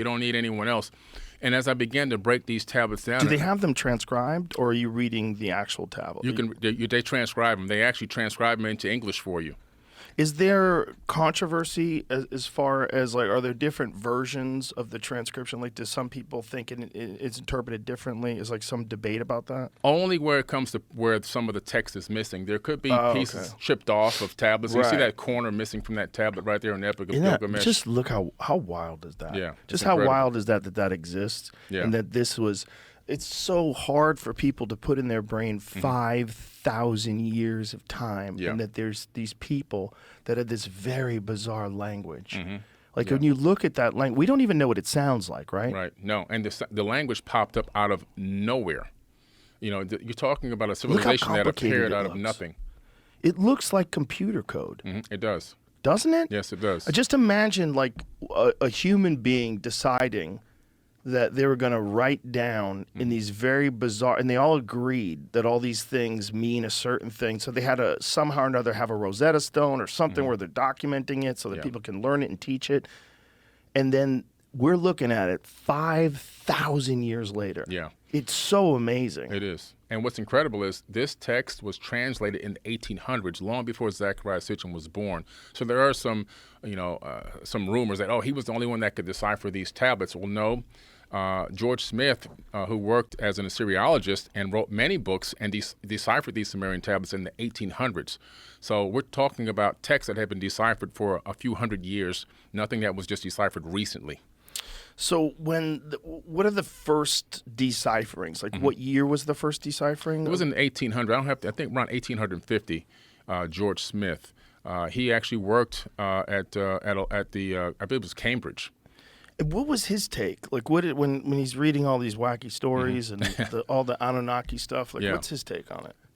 You don't need anyone else. And as I began to break these tablets down, Do they have them transcribed, or are you reading the actual tablet? they transcribe them. They actually transcribe them into English for you. Is there controversy as far as, like, are there different versions of the transcription? Like, do some people think it's interpreted differently? Is, like, some debate about that? Only where it comes to where some of the text is missing. There could be pieces okay. chipped off of tablets. You see Right. that corner missing from that tablet right there in the Epic of Isn't that, Gilgamesh. just look how wild is that? Yeah, Just it's how incredible. wild is that exists? Yeah. And that this was, it's so hard for people to put in their brain 5,000 years of time, Yeah. and that there's these people that have this very bizarre language. Like, Yeah. when you look at that language, we don't even know what it sounds like, right? Right. No, and the language popped up out of nowhere. You know, you're talking about a civilization that complicated appeared it out of looks. nothing. It looks like computer code, It does. doesn't it? Yes, it does. Just imagine, like, a human being deciding that they were going to write down in these very bizarre, and they all agreed that all these things mean a certain thing. So they had to somehow or another have a Rosetta Stone or something where they're documenting it so that Yeah. people can learn it and teach it. And then we're looking at it 5,000 years later. Yeah. It's so amazing. It is. And what's incredible is this text was translated in the 1800s, long before Zecharia Sitchin was born. So there are some, some rumors that, he was the only one that could decipher these tablets. Well, no. George Smith, who worked as an Assyriologist and wrote many books and deciphered these Sumerian tablets in the 1800s. So we're talking about texts that have been deciphered for a few hundred years, nothing that was just deciphered recently. So what are the first decipherings? Like, what year was the first deciphering? It was in the 1800s. I think around 1850. George Smith. He actually worked at the I believe it was Cambridge. And what was his take? Like, when he's reading all these wacky stories and all the Anunnaki stuff, like, Yeah. what's his take on it?